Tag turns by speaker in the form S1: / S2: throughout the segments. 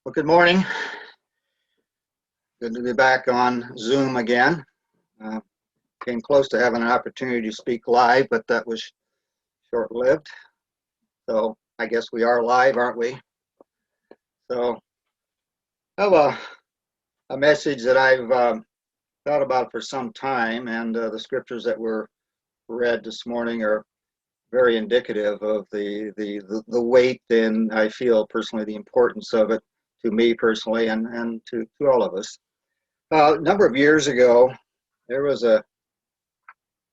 S1: Well, good morning. Good to be back on Zoom again. Uh, Came close to having an opportunity to speak live, but that was short-lived. So I guess we are live, aren't we? So I have a message that I've thought about for some time, and the scriptures that were read this morning are very indicative of the weight and I feel personally the importance of it to me personally and to all of us. A number of years ago, there was a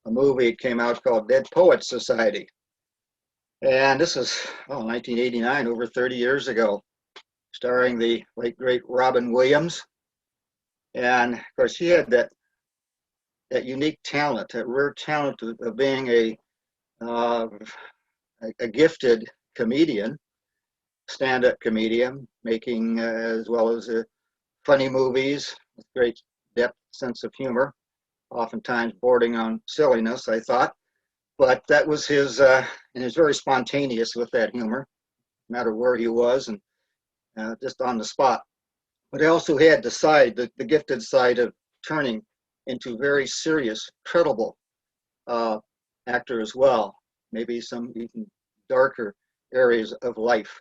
S1: movie that came out called Dead Poets Society. And this is 1989, over 30 years ago, starring the late, great Robin Williams. And of course, she had that unique talent, that rare talent of being uh, a gifted comedian, stand-up comedian, making as well as funny movies with great depth, sense of humor, oftentimes bordering on silliness, I thought. But that was his, and he was very spontaneous with that humor, no matter where he was, and just on the spot. But he also had the gifted side of turning into very serious, credible uh, actor as well. Maybe some even darker areas of life,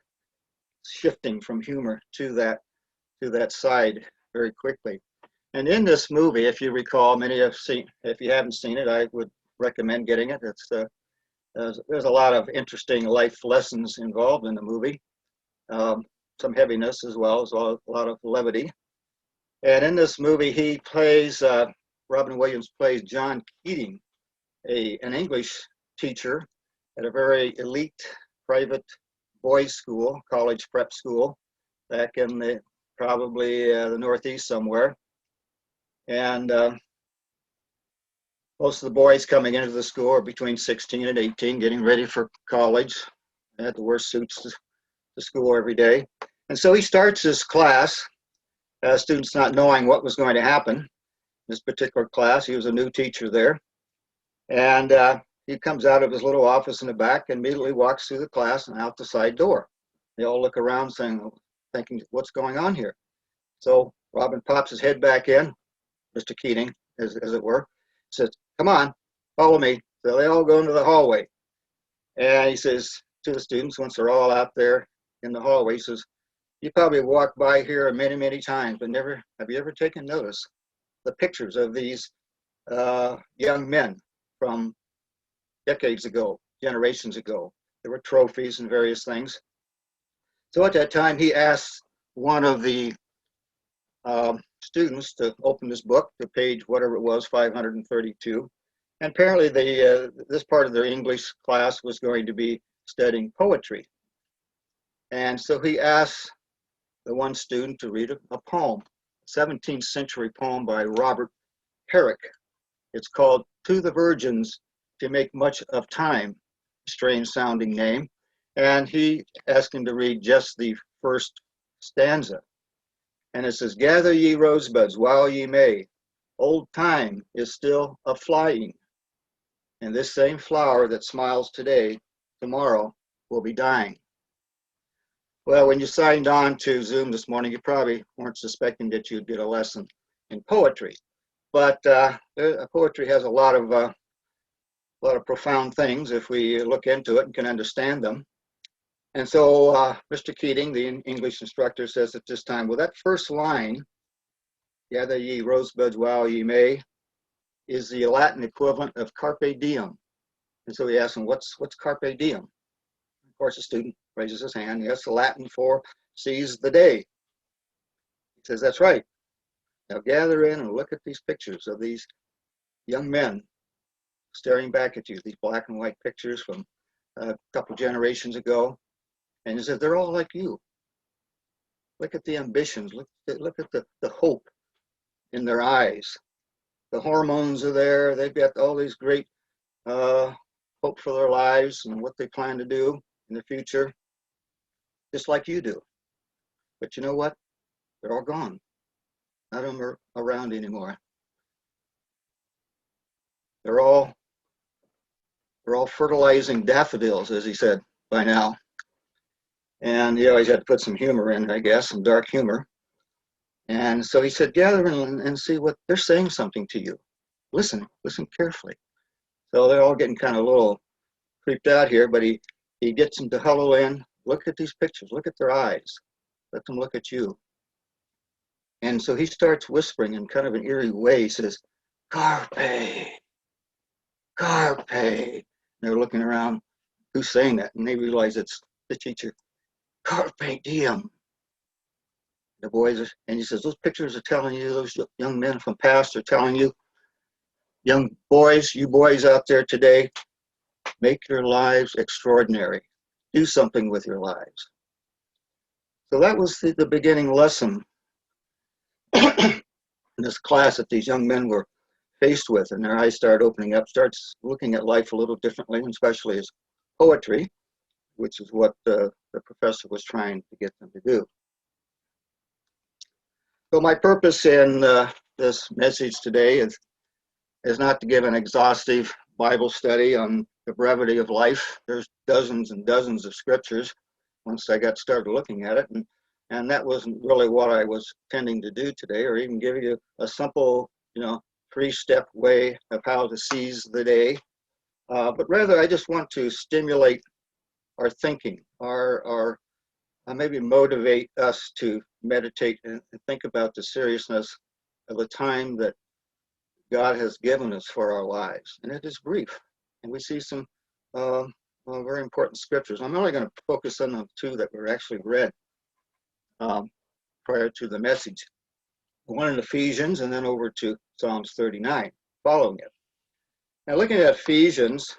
S1: shifting from humor to that side very quickly. And in this movie, if you recall, many have seen. If you haven't seen it, I would recommend getting it. There's a lot of interesting life lessons involved in the movie, some heaviness as well as a lot of levity. And in this movie, Robin Williams plays John Keating, an English teacher at a very elite private boys' school, college prep school, back in probably the Northeast somewhere. And most of the boys coming into the school are between 16 and 18, getting ready for college. They had to wear suits to school every day. And so he starts his class, students not knowing what was going to happen in this particular class. He was a new teacher there. And he comes out of his little office in the back and immediately walks through the class and out the side door. They all look around thinking, what's going on here? So Robin pops his head back in, Mr. Keating, as it were, says, come on, follow me. So they all go into the hallway. And he says to the students, once they're all out there in the hallway, he says, you probably walked by here many, many times, but have you ever taken notice the pictures of these young men from decades ago, generations ago? There were trophies and various things. So at that time, he asked one of the students to open this book to page whatever it was, 532. And apparently this part of their English class was going to be studying poetry. And so he asked the one student to read a poem, a 17th century poem by Robert Herrick. It's called To the Virgins to Make Much of Time, strange sounding name. And he asked him to read just the first stanza. And it says, gather ye rosebuds while ye may, old time is still a-flying, and this same flower that smiles today, tomorrow will be dying. Well, when you signed on to Zoom this morning, you probably weren't suspecting that you'd get a lesson in poetry, but poetry has a lot of profound things if we look into it and can understand them. And so Mr. Keating, the English instructor, says at this time, well, that first line, gather ye rosebuds while ye may, is the Latin equivalent of carpe diem. And so he asks him, what's carpe diem? Of course, the student raises his hand. Yes, the Latin for seize the day. He says, that's right. Now gather in and look at these pictures of these young men staring back at you, these black and white pictures from a couple generations ago. And he said, they're all like you. Look at the ambitions. Look at the hope in their eyes. The hormones are there. They've got all these great hope for their lives and what they plan to do in the future, just like you do. But you know what? They're all gone. None of them are around anymore. They're all fertilizing daffodils, as he said by now. And he always had to put some humor in, I guess, some dark humor. And so he said, gather and see what they're saying something to you. Listen carefully. So they're all getting kind of a little creeped out here, but he gets them to huddle in. Look at these pictures. Look at their eyes. Let them look at you. And so he starts whispering in kind of an eerie way. He says, Carpe, Carpe. And they're looking around. Who's saying that? And they realize it's the teacher. Carpe diem. The boys are, and he says, those pictures are telling you, those young men from past are telling you, young boys, you boys out there today, make your lives extraordinary. Do something with your lives. So that was the beginning lesson in this class that these young men were faced with, and their eyes started opening up, starts looking at life a little differently, and especially as poetry, which is what the professor was trying to get them to do. So my purpose in this message today is not to give an exhaustive Bible study on the brevity of life. There's dozens and dozens of scriptures once I got started looking at it, and that wasn't really what I was intending to do today, or even give you a simple, 3-step way of how to seize the day. But rather, I just want to stimulate our thinking, our maybe motivate us to meditate and think about the seriousness of the time that God has given us for our lives. And it is brief. And we see some very important scriptures. I'm only going to focus on the 2 that were actually read prior to the message. One in Ephesians, and then over to Psalms 39, following it. Now looking at Ephesians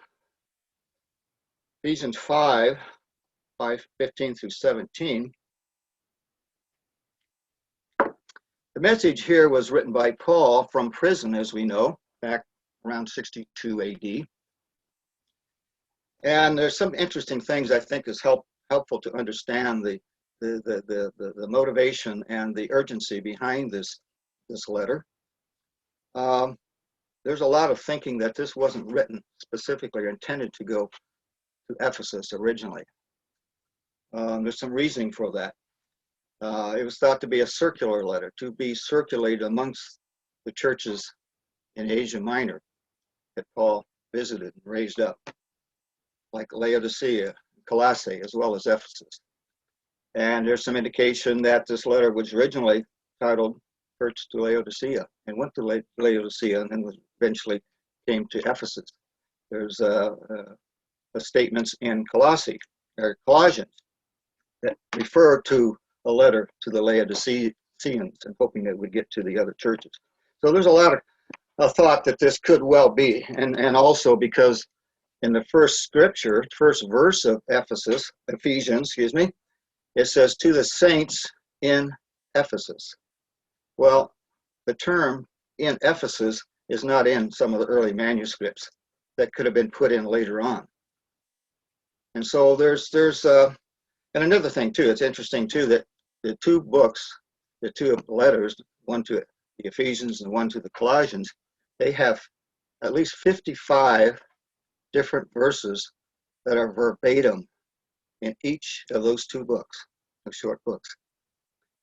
S1: 5, 15 through 17, the message here was written by Paul from prison, as we know, back around 62 AD. And there's some interesting things I think is helpful to understand the motivation and the urgency behind this letter. There's a lot of thinking that this wasn't written specifically or intended to go to Ephesus originally. There's some reasoning for that. It was thought to be a circular letter, to be circulated amongst the churches in Asia Minor that Paul visited and raised up, like Laodicea, Colossae, as well as Ephesus. And there's some indication that this letter was originally titled Church to Laodicea, and went to Laodicea, and then eventually came to Ephesus. There's statements in Colossians that refer to a letter to the Laodiceans, and hoping that we get to the other churches. So there's a lot of thought that this could well be, and also because in the first verse of Ephesians, it says, to the saints in Ephesus. Well, the term in Ephesus is not in some of the early manuscripts that could have been put in later on. And so there's and another thing too, it's interesting too that the 2 books, the 2 letters, one to the Ephesians and one to the Colossians, they have at least 55 different verses that are verbatim in each of those 2 books, of short books.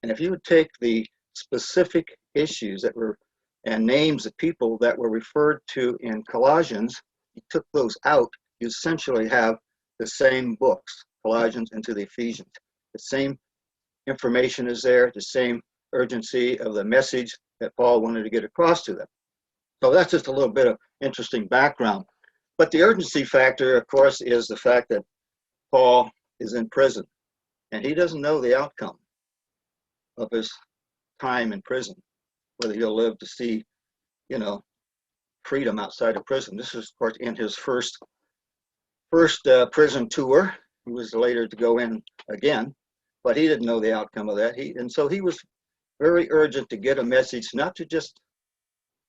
S1: And if you would take the specific issues that were and names of people that were referred to in Colossians, you took those out, you essentially have the same books, Colossians into the Ephesians. The same information is there, the same urgency of the message that Paul wanted to get across to them. So that's just a little bit of interesting background. But the urgency factor, of course, is the fact that Paul is in prison, and he doesn't know the outcome of his time in prison, whether he'll live to see, freedom outside of prison. This is, of course, in his first prison tour. He was later to go in again, but he didn't know the outcome of that. And so he was very urgent to get a message, not to just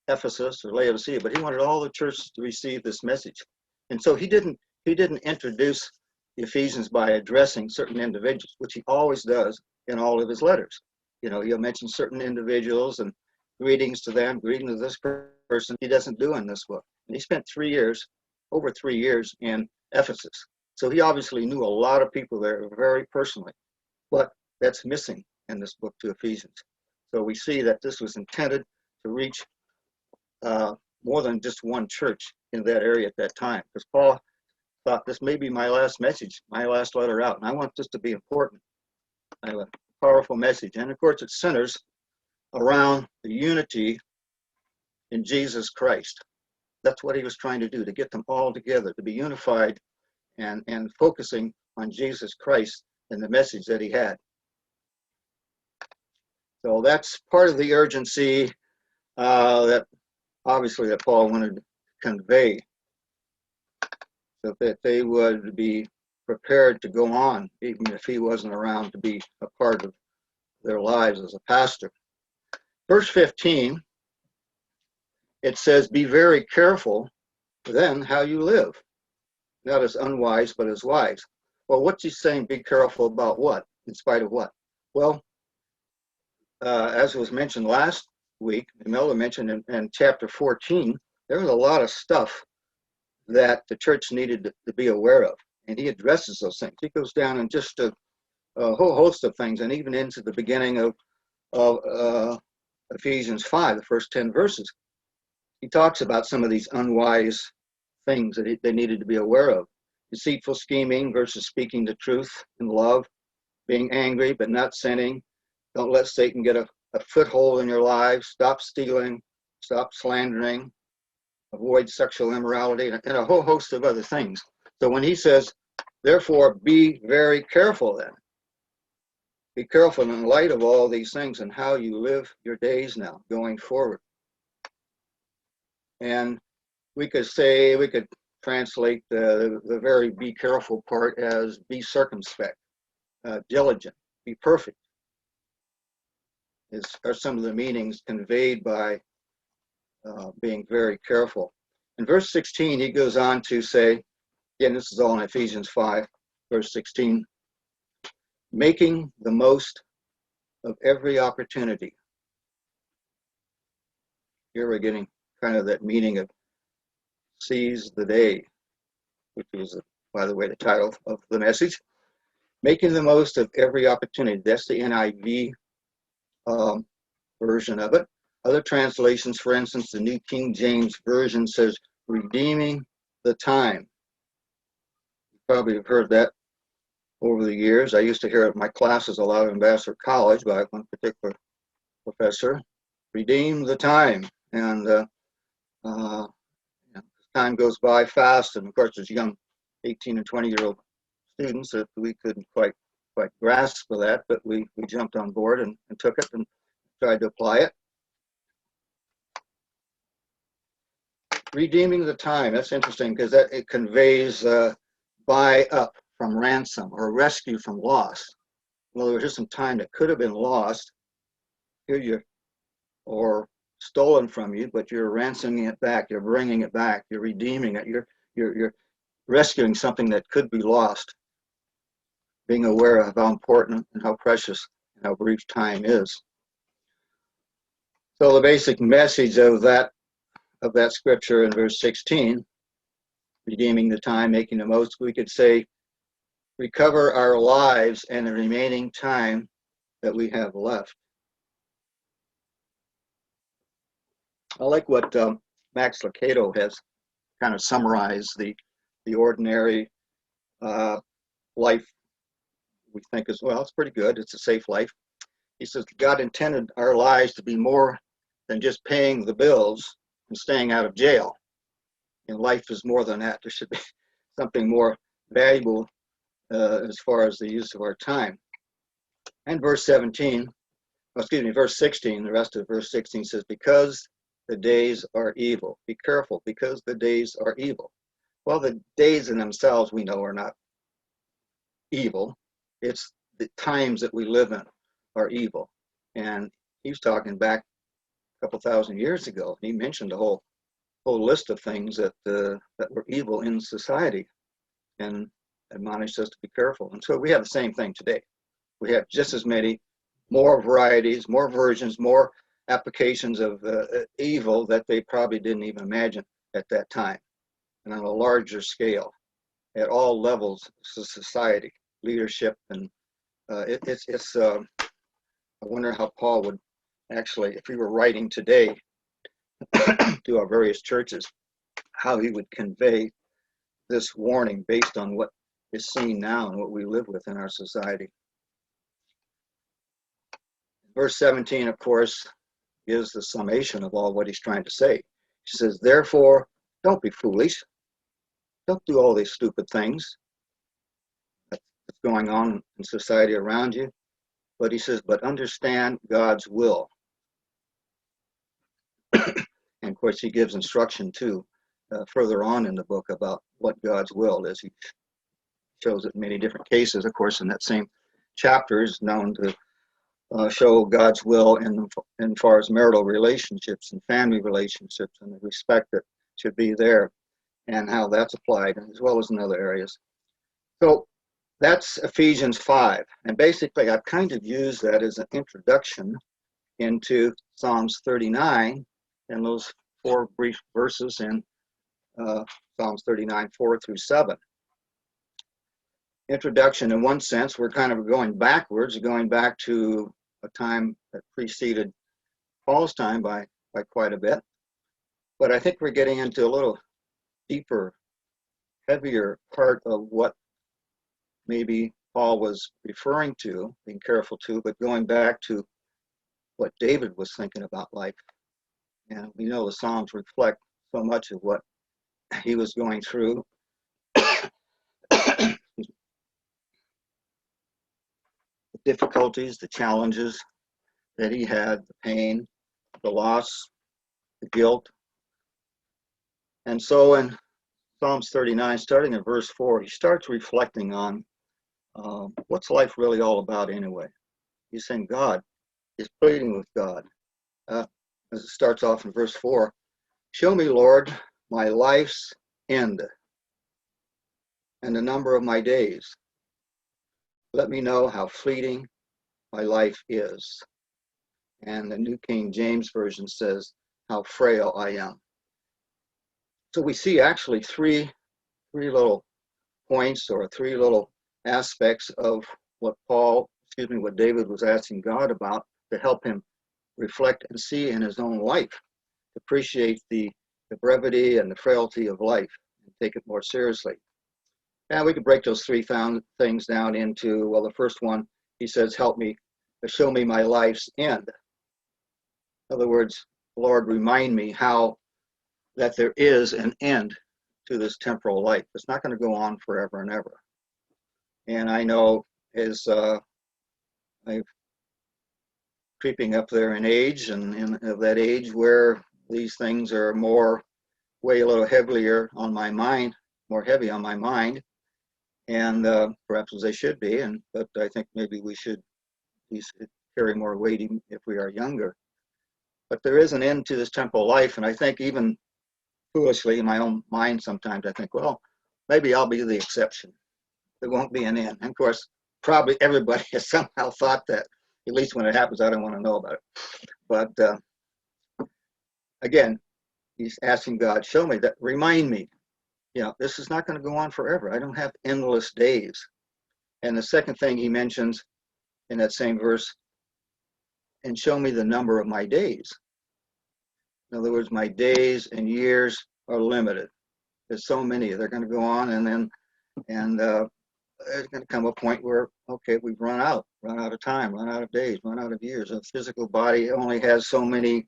S1: Ephesus or Laodicea, but he wanted all the churches to receive this message. And so he didn't introduce the Ephesians by addressing certain individuals, which he always does in all of his letters. He'll mention certain individuals and greetings to them, greeting to this person. He doesn't do in this book. And he spent over 3 years in Ephesus. So he obviously knew a lot of people there very personally, but that's missing in this book to Ephesians. So we see that this was intended to reach more than just one church in that area at that time, because Paul thought this may be my last message, my last letter out, and I want this to be important. I have a powerful message, and of course it centers around the unity in Jesus Christ. That's what he was trying to do, to get them all together, to be unified and focusing on Jesus Christ and the message that he had. So that's part of the urgency that obviously that Paul wanted to convey, so that they would be prepared to go on, even if he wasn't around to be a part of their lives as a pastor. Verse 15, it says, be very careful then how you live, not as unwise, but as wise. Well, what's he saying, be careful about what? In spite of what? Well, as was mentioned last week, Imelda mentioned in chapter 14, there was a lot of stuff that the church needed to be aware of, and he addresses those things. He goes down and just a whole host of things, and even into the beginning of Ephesians 5, the first 10 verses. He talks about some of these unwise things that they needed to be aware of. Deceitful scheming versus speaking the truth in love, being angry but not sinning. Don't let Satan get a foothold in your lives. Stop stealing, stop slandering, avoid sexual immorality, and a whole host of other things. So when he says, therefore, be very careful then. Be careful in light of all these things and how you live your days now going forward. And we could translate the very be careful part as be circumspect, diligent, be perfect, are some of the meanings conveyed by being very careful. In verse 16, he goes on to say, again, this is all in Ephesians 5, verse 16, making the most of every opportunity. Here we're getting kind of that meaning of seize the day, which is, by the way, the title of the message. Making the most of every opportunity. That's the NIV version of it. Other translations, for instance, the New King James Version says, redeeming the time. You probably have heard that over the years. I used to hear it in my classes a lot at Ambassador College by one particular professor. Redeem the time. And time goes by fast, and of course, as young 18 and 20-year-old students, that we couldn't quite grasp for that, but we jumped on board and took it and tried to apply it. Redeeming the time, that's interesting because it conveys buy up from ransom or rescue from loss. Well, there was just some time that could have been lost here, or stolen from you, but you're ransoming it back, you're bringing it back, you're redeeming it, you're rescuing something that could be lost, being aware of how important and how precious and how brief time is. So the basic message of that scripture in verse 16, redeeming the time, making the most, we could say, recover our lives and the remaining time that we have left. I like what Max Lucado has kind of summarized the ordinary life. We think as well, it's pretty good. It's a safe life. He says, God intended our lives to be more than just paying the bills and staying out of jail. And life is more than that. There should be something more valuable as far as the use of our time. And verse 16, the rest of verse 16 says, because the days are evil. Be careful, because the days are evil. Well, the days in themselves we know are not evil. It's the times that we live in are evil. And he's talking back a couple thousand years ago. He mentioned a whole list of things that were evil in society and admonished us to be careful. And so we have the same thing today. We have just as many, more varieties, more versions, more applications of evil that they probably didn't even imagine at that time, and on a larger scale. at all levels of society, leadership, and I wonder how Paul would actually, if he were writing today to our various churches, how he would convey this warning based on what is seen now and what we live with in our society. Verse 17, of course, gives the summation of all what he's trying to say. He says, therefore, don't be foolish. Don't do all these stupid things that's going on in society around you. But he says, but understand God's will. And of course, he gives instruction too, further on in the book about what God's will is. He shows it in many different cases. Of course, in that same chapter is known to show God's will in far as marital relationships and family relationships and the respect that should be there and how that's applied, as well as in other areas. So that's Ephesians 5. And basically, I've kind of used that as an introduction into Psalms 39 and those 4 brief verses in Psalms 39, 4 through 7. Introduction, in one sense, we're kind of going backwards, going back to a time that preceded Paul's time by quite a bit. But I think we're getting into a little deeper, heavier part of what maybe Paul was referring to, being careful to, but going back to what David was thinking about life. And we know the Psalms reflect so much of what he was going through. The difficulties, the challenges that he had, the pain, the loss, the guilt. And so in Psalms 39, starting in verse 4, he starts reflecting on what's life really all about anyway. He's saying God, he's pleading with God. As it starts off in verse 4, show me, Lord, my life's end and the number of my days. Let me know how fleeting my life is. And the New King James Version says, how frail I am. So we see actually three little points or 3 little aspects of what what David was asking God about to help him reflect and see in his own life, appreciate the brevity and the frailty of life and take it more seriously. And we could break those 3 things down into, well, the first one, he says, help me, show me my life's end. In other words, Lord, remind me how that there is an end to this temporal life. It's not going to go on forever and ever. And I know as I'm creeping up there in age and in of that age where these things are weigh a little heavier on my mind, more heavy on my mind, and perhaps as they should be. But I think maybe we should carry more weight if we are younger. But there is an end to this temporal life, and I think even foolishly in my own mind sometimes I think, well, maybe I'll be the exception. There won't be an end. And of course, probably everybody has somehow thought that. At least when it happens, I don't want to know about it. But again, he's asking God, show me that, remind me, this is not going to go on forever. I don't have endless days. And the second thing he mentions in that same verse, and show me the number of my days. In other words, my days and years are limited. There's so many. They're going to go on, and there's going to come a point where, okay, we've run out of time, run out of days, run out of years. The physical body only has so many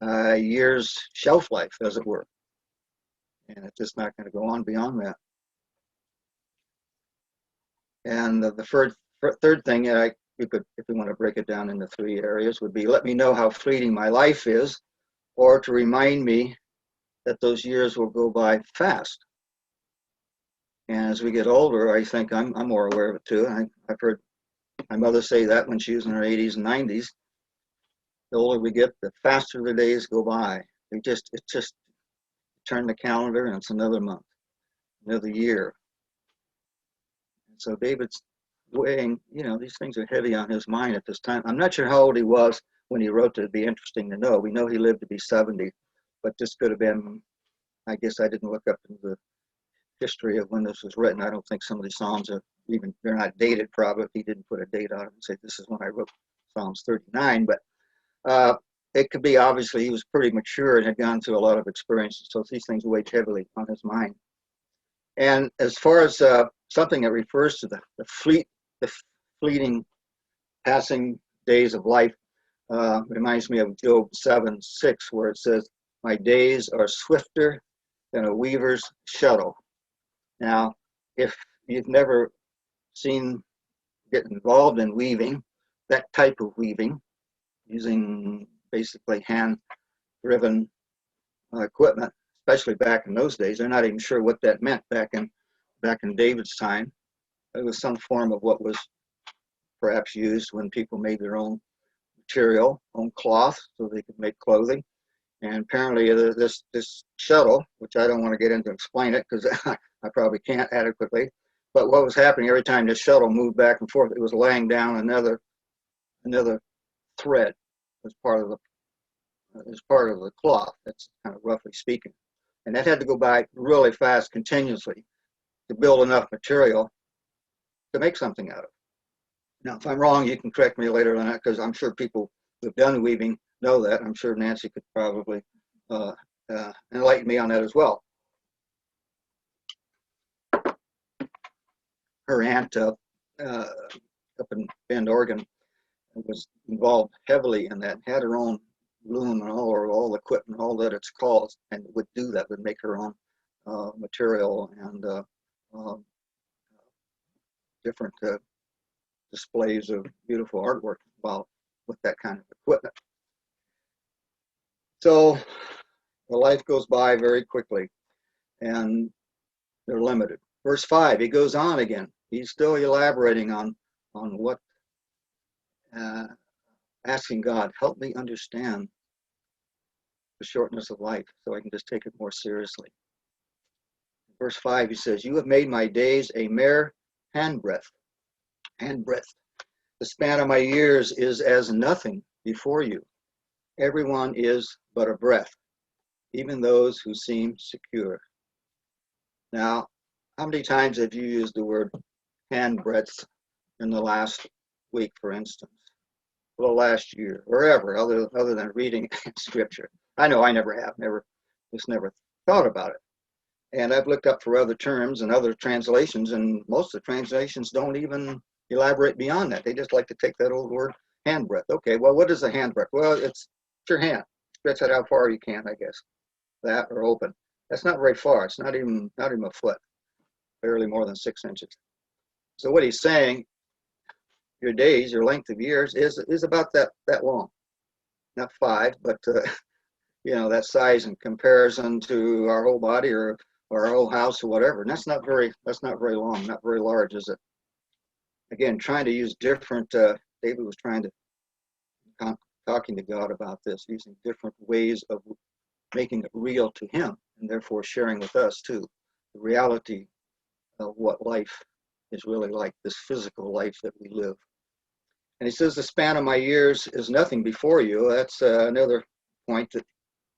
S1: years shelf life, as it were. And it's just not going to go on beyond that. And the third thing, if we want to break it down into 3 areas, would be let me know how fleeting my life is, or to remind me that those years will go by fast. And as we get older, I think I'm more aware of it too. I've heard my mother say that when she was in her 80s and 90s. The older we get, the faster the days go by. It's just turn the calendar and it's another month, another year. And so David's weighing, these things are heavy on his mind at this time. I'm not sure how old he was when he wrote it. It'd be interesting to know. We know he lived to be 70, but this could have been, I guess I didn't look up into the history of when this was written. I don't think some of these Psalms are even, they're not dated probably. He didn't put a date on it and say this is when I wrote Psalms 39, but it could be obviously he was pretty mature and had gone through a lot of experiences, so these things weighed heavily on his mind. And as far as something that refers to the fleeting passing days of life, reminds me of Job 7:6, where it says, "My days are swifter than a weaver's shuttle." Now, if you've never get involved in weaving, that type of weaving, using basically hand-driven equipment, especially back in those days, they're not even sure what that meant back in David's time. It was some form of what was perhaps used when people made their own material, own cloth, so they could make clothing. And apparently this shuttle, which I don't want to get into explain it because I probably can't adequately, but what was happening every time this shuttle moved back and forth, it was laying down another thread as part of the cloth. That's kind of roughly speaking. And that had to go by really fast continuously to build enough material to make something out of it. Now, if I'm wrong, you can correct me later on that, because I'm sure people who've done weaving know that. I'm sure Nancy could probably enlighten me on that as well. Her aunt up in Bend, Oregon, was involved heavily in that, had her own loom and all the equipment, all that it's called, and would do that, would make her own material and different displays of beautiful artwork involved with that kind of equipment. So the life goes by very quickly, and they're limited. Verse 5, he goes on again. He's still elaborating on what, asking God, help me understand the shortness of life so I can just take it more seriously. Verse 5, he says, you have made my days a mere handbreadth. Handbreadth. The span of my years is as nothing before you. Everyone is but a breath, even those who seem secure. Now, how many times have you used the word handbreadth in the last week, for instance, or the last year, or ever, other than reading scripture? I know I never have, just never thought about it. And I've looked up for other terms and other translations, and most of the translations don't even elaborate beyond that. They just like to take that old word handbreadth. Okay, well, what is a handbreadth? Well, it's your hand. Stretch it how far you can, I guess. That or open. That's not very far. It's not even a foot, barely more than 6 inches. So what he's saying, your days, your length of years is about that long. Not 5, but that size in comparison to our whole body or our whole house or whatever. And that's not very long, not very large, is it? Again, trying to use different, David was trying to, talking to God about this, using different ways of making it real to him, and therefore sharing with us too, the reality of what life is really like, this physical life that we live. And he says, the span of my years is nothing before you. That's another point that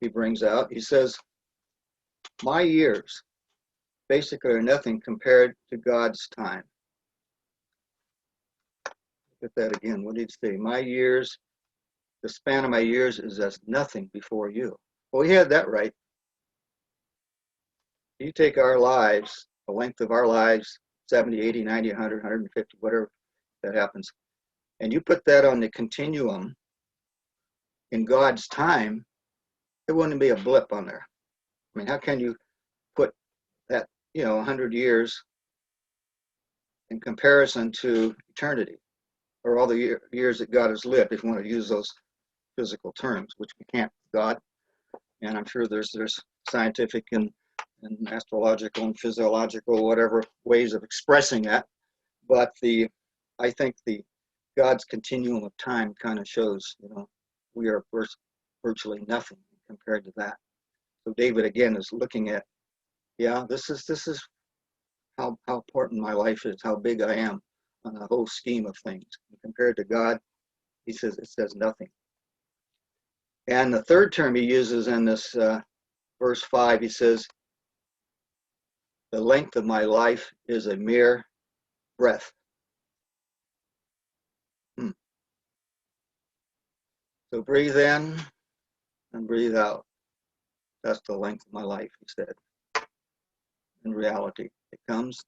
S1: he brings out. He says, my years basically are nothing compared to God's time. Look at that again. What did he say? My years, the span of my years is as nothing before you. Well, we had that right. You take our lives, the length of our lives, 70, 80, 90, 100, 150, whatever that happens, and you put that on the continuum in God's time, it wouldn't be a blip on there. I mean, how can you put that, 100 years in comparison to eternity, or all the years that God has lived, if you want to use those physical terms, which we can't with God. And I'm sure there's scientific and astrological and physiological, whatever ways of expressing that. But I think God's continuum of time kind of shows, we are virtually nothing compared to that. So David again is looking at, this is how important my life is, how big I am on the whole scheme of things. And compared to God, he says it says nothing. And the third term he uses in this verse 5, he says, The length of my life is a mere breath. So breathe in and breathe out. That's the length of my life, he said. In reality, it comes,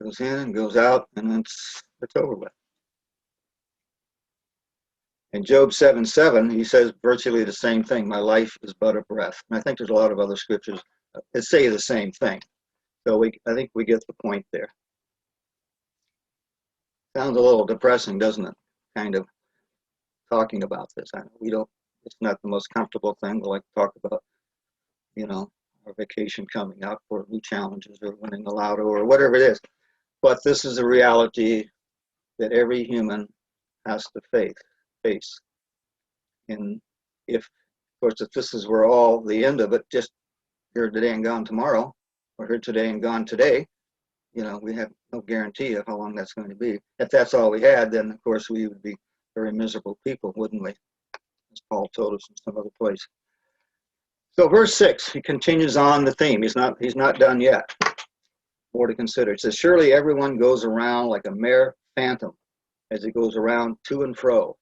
S1: goes in and goes out, and it's over with. In Job 7:7, he says virtually the same thing. My life is but a breath. And I think there's a lot of other scriptures that say the same thing. So I think we get the point there. Sounds a little depressing, doesn't it? Kind of talking about this. It's not the most comfortable thing. We like to talk about, our vacation coming up or new challenges or winning the lotto or whatever it is. But this is a reality that every human has to face. And of course, if this is where all the end of it, just here today and gone tomorrow, or here today and gone today, we have no guarantee of how long that's going to be. If that's all we had, then of course we would be very miserable people, wouldn't we? As Paul told us in some other place. So verse 6, he continues on the theme. He's not done yet. More to consider. It says, surely everyone goes around like a mere phantom as he goes around to and fro.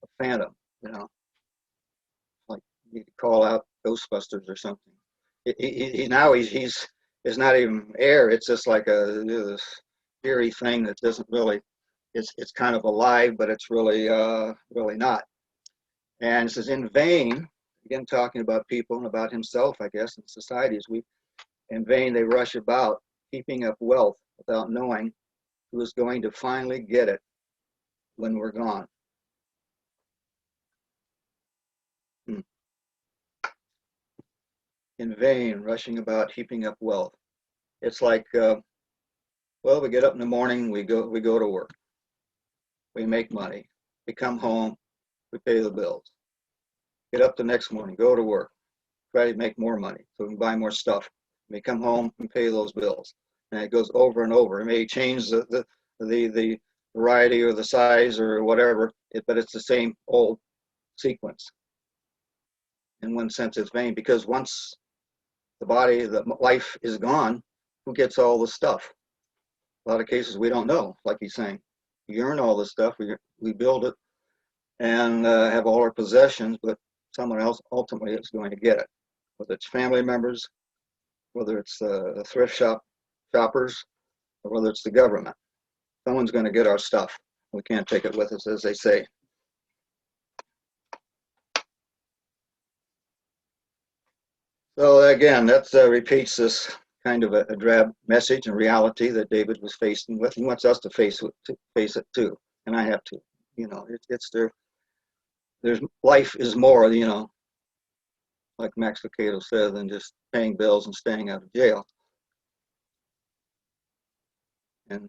S1: A phantom, like you could call out Ghostbusters or something. He's not even air. It's just like a eerie thing that doesn't really. It's kind of alive, but it's really not. And it says, in vain. Again, talking about people and about himself, I guess, and societies. In vain they rush about, heaping up wealth without knowing who is going to finally get it when we're gone. In vain, rushing about, heaping up wealth. It's like, we get up in the morning, we go to work, we make money, we come home, we pay the bills. Get up the next morning, go to work, try to make more money so we can buy more stuff. We come home and pay those bills, and it goes over and over. It may change the variety or the size or whatever, but it's the same old sequence. In one sense, it's vain because once the life is gone, who gets all the stuff? A lot of cases we don't know, like he's saying. We earn all this stuff, we build it, and have all our possessions, but someone else ultimately is going to get it, whether it's family members, whether it's the thrift shoppers, or whether it's the government. Someone's going to get our stuff. We can't take it with us, as they say. So again, that repeats this kind of a drab message and reality that David was facing with. He wants us to face it too, and I have to. There's life is more, like Max Lucado said, than just paying bills and staying out of jail. And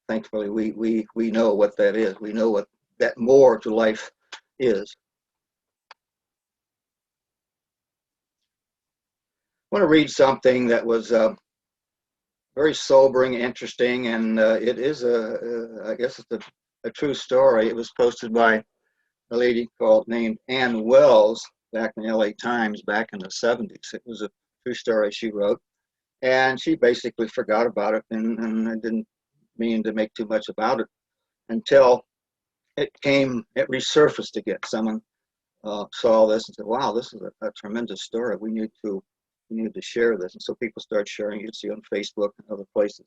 S1: thankfully, we know what that is. We know what that more to life is. I want to read something that was very sobering, interesting, and it is I guess it's a true story. It was posted by a lady named Ann Wells back in the LA Times back in the 70s. It was a true story she wrote, and she basically forgot about it, and I didn't mean to make too much about it until it resurfaced again. Someone saw this and said, wow, this is a tremendous story. We need to share this. And so people start sharing. You see on Facebook and other places.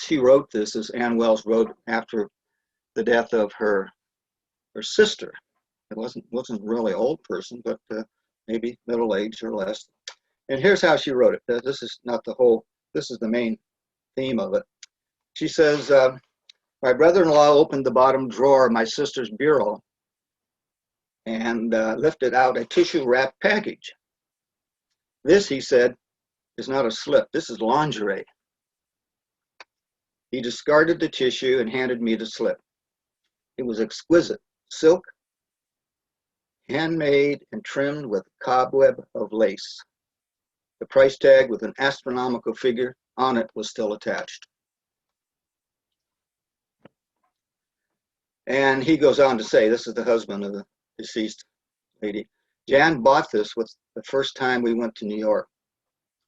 S1: She wrote this, as Ann Wells wrote after the death of her sister. It wasn't really an old person, but maybe middle age or less. And here's how she wrote it. This is not the whole. This is the main theme of it. She says, my brother-in-law opened the bottom drawer of my sister's bureau and lifted out a tissue-wrapped package. This, he said, is not a slip. This is lingerie. He discarded the tissue and handed me the slip. It was exquisite, silk, handmade and trimmed with a cobweb of lace. The price tag with an astronomical figure on it was still attached. And he goes on to say, this is the husband of the deceased lady. Jan bought this with the first time we went to New York,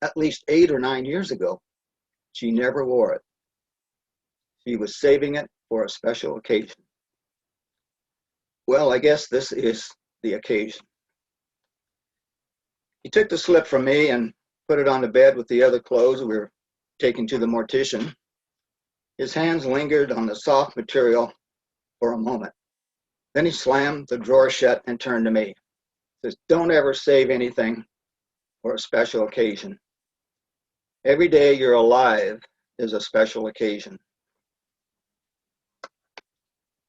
S1: at least 8 or 9 years ago. She never wore it. She was saving it for a special occasion. Well, I guess this is the occasion. He took the slip from me and put it on the bed with the other clothes we were taking to the mortician. His hands lingered on the soft material for a moment. Then he slammed the drawer shut and turned to me. He says, "Don't ever save anything for a special occasion. Every day you're alive is a special occasion."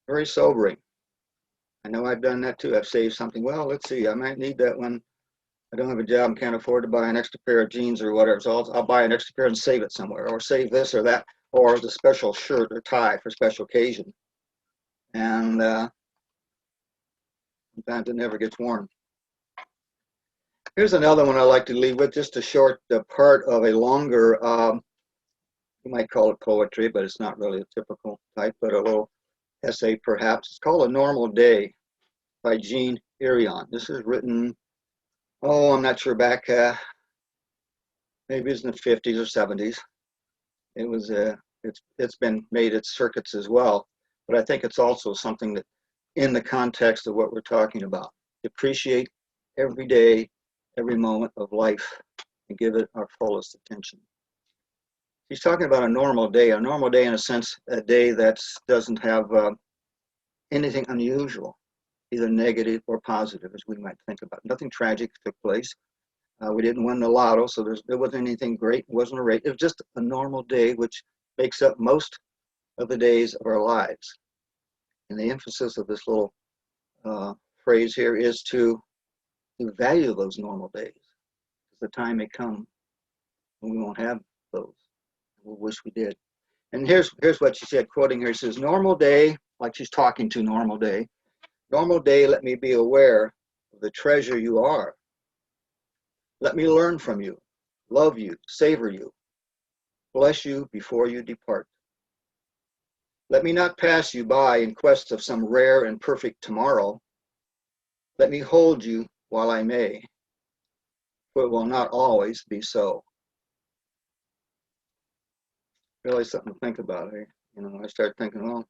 S1: Very sobering. I know I've done that too. I've saved something. Well, let's see, I might need that when I don't have a job and can't afford to buy an extra pair of jeans or whatever. So I'll buy an extra pair and save it somewhere, or save this or that, or the special shirt or tie for special occasion. And sometimes it never gets worn. Here's another one I like to leave with, just a short part of a longer, you might call it poetry, but it's not really a typical type, but a little essay perhaps. It's called A Normal Day by Jean Irion. This is written, I'm not sure, back, maybe it's in the 50s or 70s. It was, it's been made its circuits as well, but I think it's also something that, in the context of what we're talking about, appreciate every day, every moment of life, and give it our fullest attention. He's talking about a normal day in a sense, a day that doesn't have anything unusual, either negative or positive, as we might think about. Nothing tragic took place. We didn't win the lotto, so there wasn't anything great. It wasn't a race. It was just a normal day, which makes up most of the days of our lives. And the emphasis of this little phrase here is to value those normal days. Because the time may come when we won't have those. We'll wish we did. And here's what she said, quoting her, she says, "Normal day," like she's talking to normal day, "Normal day, let me be aware of the treasure you are. Let me learn from you, love you, savor you, bless you before you depart. Let me not pass you by in quest of some rare and perfect tomorrow. Let me hold you while I may, for it will not always be so." Really something to think about here. You know, I started thinking, well,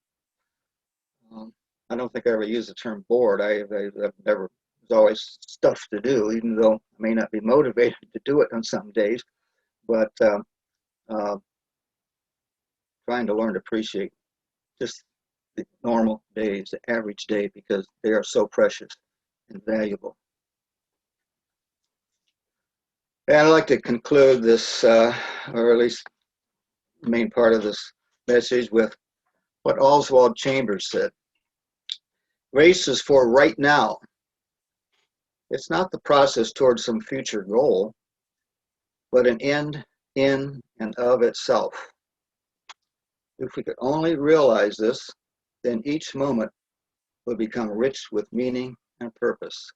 S1: I don't think I ever used the term bored. I've never, there's always stuff to do, even though I may not be motivated to do it on some days, but trying to learn to appreciate just the normal days, the average day, because they are so precious and valuable. And I'd like to conclude this, or at least the main part of this message, with what Oswald Chambers said. Grace is for right now. It's not the process towards some future goal, but an end in and of itself. If we could only realize this, then each moment would become rich with meaning and purpose.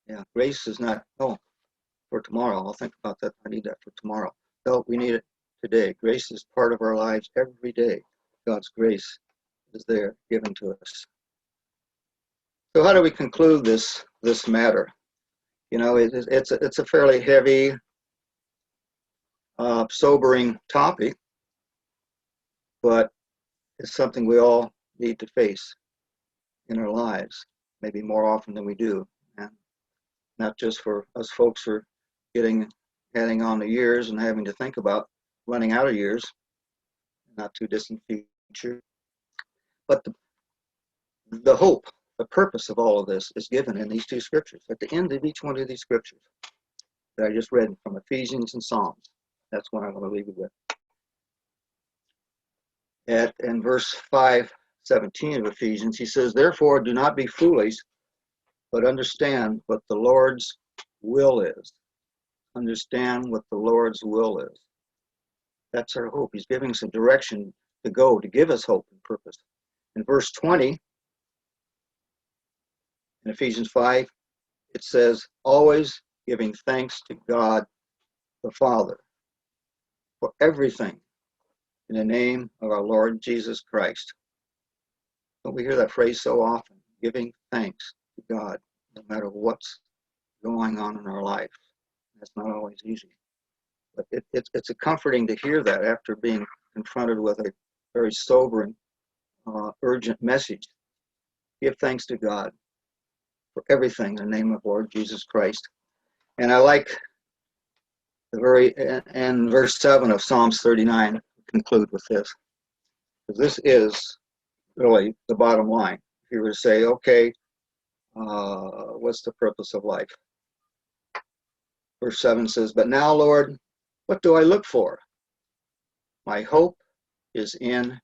S1: Yeah, grace is not, for tomorrow, I'll think about that, I need that for tomorrow. No, we need it today. Grace is part of our lives every day. God's grace is there given to us. So how do we conclude this matter? You know, it's a fairly heavy, sobering topic, but it's something we all need to face in our lives, maybe more often than we do, and not just for us folks who are heading on the years and having to think about running out of years, not too distant future, but the hope, the purpose of all of this is given in these two scriptures. At the end of each one of these scriptures that I just read from Ephesians and Psalms, that's what I want to leave you with. In verse 5:17 of Ephesians, he says, "Therefore do not be foolish, but understand what the Lord's will is." Understand what the Lord's will is. That's our hope. He's giving us a direction to go, to give us hope and purpose. In verse 20, in Ephesians 5, it says, "Always giving thanks to God the Father for everything in the name of our Lord Jesus Christ." Don't we hear that phrase so often? Giving thanks to God, no matter what's going on in our life. That's not always easy. But it's comforting to hear that after being confronted with a very sobering, urgent message. Give thanks to God for everything in the name of Lord Jesus Christ. And I like the very end, verse 7 of Psalms 39, conclude with this. Because this is really the bottom line. If you were to say, okay, what's the purpose of life? Verse 7 says, but now, Lord, what do I look for? My hope is in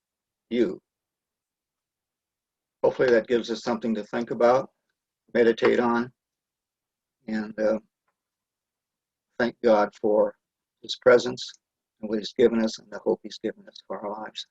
S1: you. Hopefully that gives us something to think about, meditate on, and thank God for his presence and what he's given us and the hope he's given us for our lives.